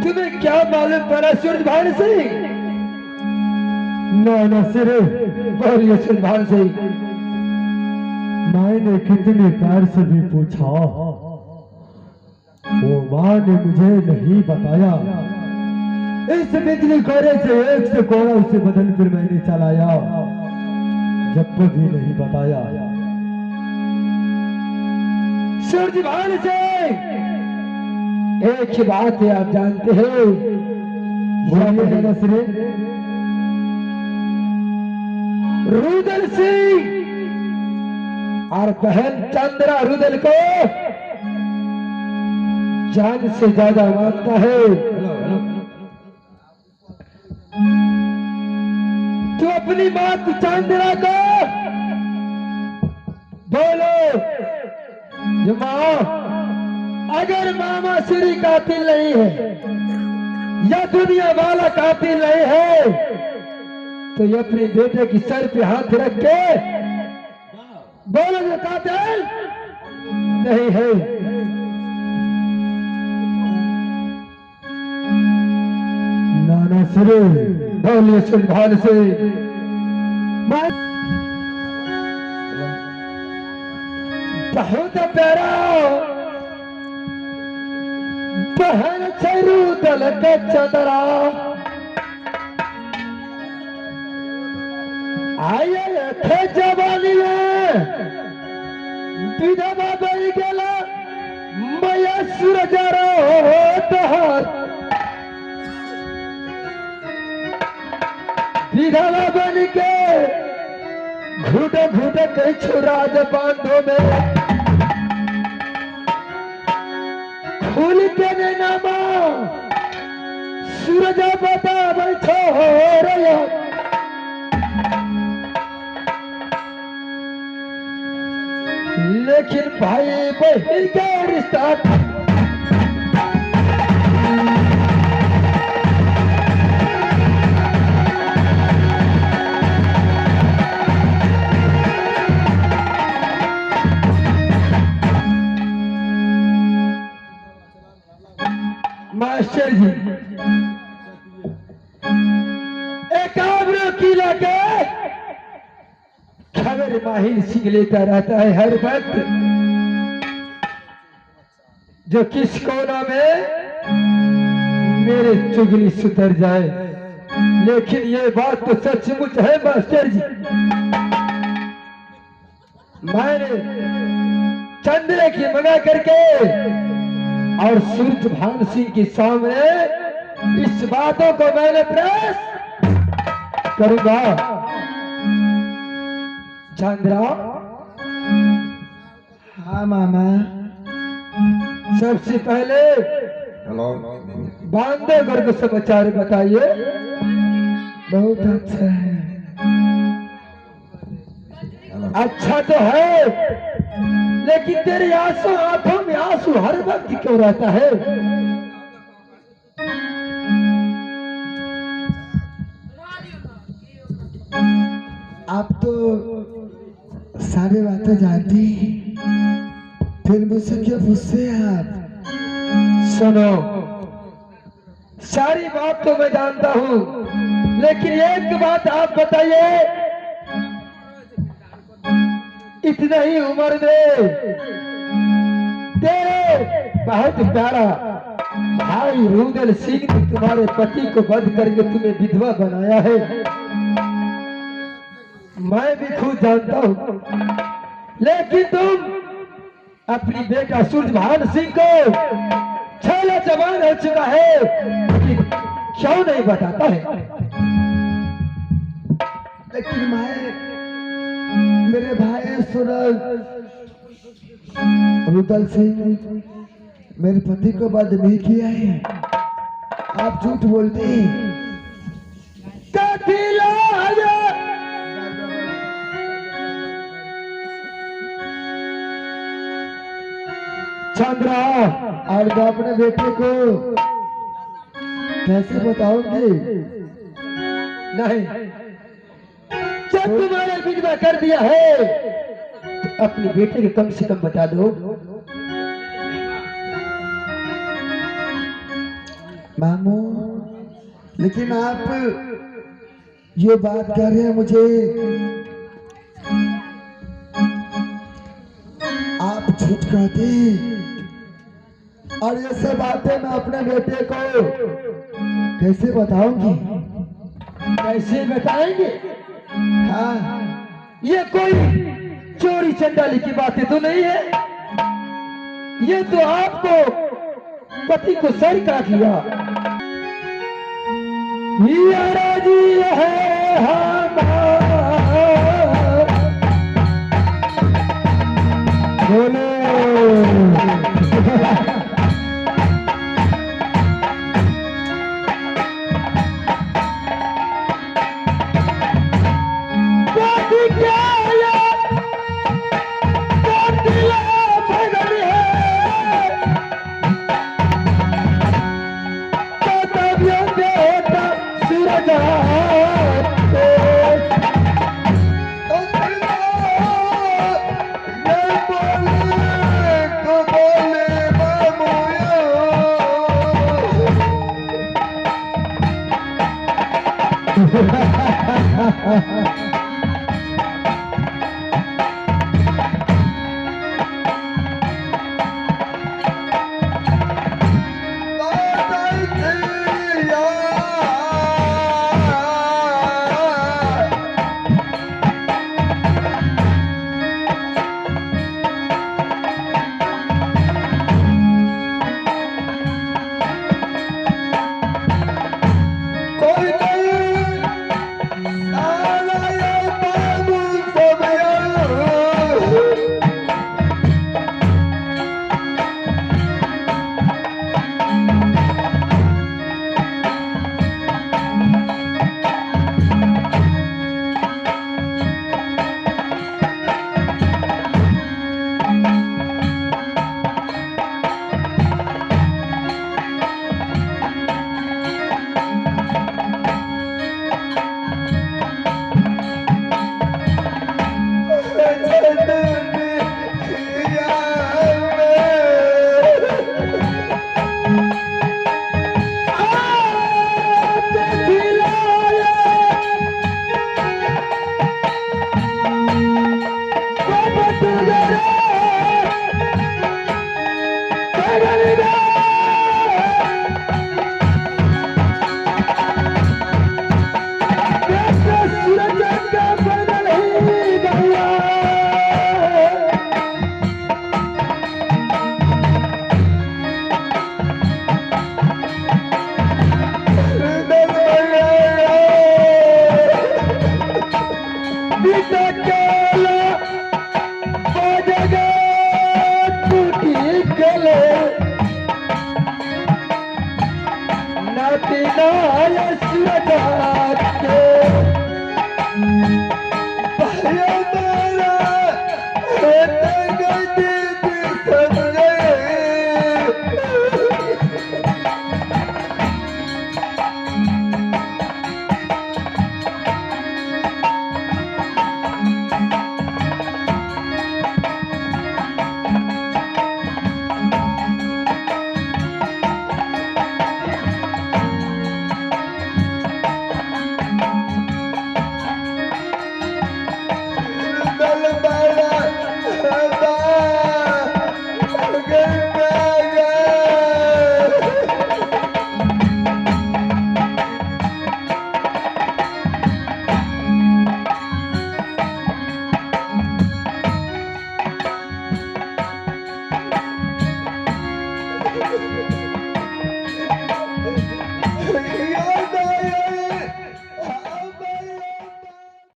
तुम्हें क्या मालूम पड़ा सूरजभान सिंह? ना सिरे, बोलिए सूरजभान सिंह। मैंने कितने प्यार से भी पूछा, वो माँ ने मुझे नहीं बताया। इस बिजली कोरे से एक से कोरा उसे बदल कर मैंने चलाया, जब भी नहीं बताया। सूरजभान सिंह, एक ही बात है आप जानते हैं। बोलिए नसरे। रुदल सिंह और बहन चंद्रा रुदल को जान से ज्यादा मानता है। तू अपनी बात चंद्रा को बोलो, जो माँ, अगर मामा श्री कातिल नहीं है या दुनिया वाला कातिल नहीं है तो ये अपने बेटे की सर पे हाथ रख के बोलो जो कातिल नहीं है। नाना सिरे, बोलिए सूरजभान से। बहुत प्यारा बहन चरू दल के चंद्रा आये थे जवानी में विधवा बन गेला मैया सूरज तोहर विधवा बन के घुटे घुटे कई छुराज बांधो में खुल के ने नामा सूरज बता बैठो हो रहा। लेकिन भाई बहन का रिश्ता मास्टर जी एकाग्र किला के खबर माहिर सिंह लेता रहता है हर वक्त, जो किस कोना में मेरे चुगली सुधर जाए। लेकिन ये बात तो सचमुच है मास्टर जी, मैंने चंद्र की मंगा करके और सूरजभान सिंह के सामने इस बातों को मैंने प्रेस करूंगा। चंद्रा, हाँ मामा। सबसे पहले बांधवगढ़ को समाचार बताइए। बहुत अच्छा है। अच्छा तो है, लेकिन तेरे आंसू आंखों में आंसू हर वक्त क्यों रहता है? आप तो सारी बातें जानती, फिर मुझसे क्यों पूछते हैं आप? सुनो, सारी बात तो मैं जानता हूँ, लेकिन एक बात आप बताइए, इतने ही उम्र में तेरे बहुत प्यारा भाई रुदल सिंह ने तुम्हारे पति को वध करके तुम्हें विधवा बनाया है। मैं भी खुद जानता हूँ, लेकिन तुम अपनी बेटा सूरजभान सिंह को छेला जवान हो चुका है कि क्यों नहीं बताता है? लेकिन मेरे भाई रुदल सिंह मेरे पति को बद नहीं किया है। आप झूठ बोलते हैं। चंद्रा, और मैं अपने बेटे को कैसे बताओगे? नहीं, जब तुम्हारे विधवा कर दिया है तो अपने बेटे के कम से कम बता दो। मामू, लेकिन आप ये बात कर रहे हैं मुझे, आप झूठ कहते और ये सब बातें मैं अपने बेटे को कैसे बताऊंगी? कैसे बताएंगे? हाँ, ये कोई चोरी चंडाली की बातें तो नहीं है। ये तो आपको पति को सर काट लिया। ये राजी है हमारा, बोलो नाती नाय सुरजात के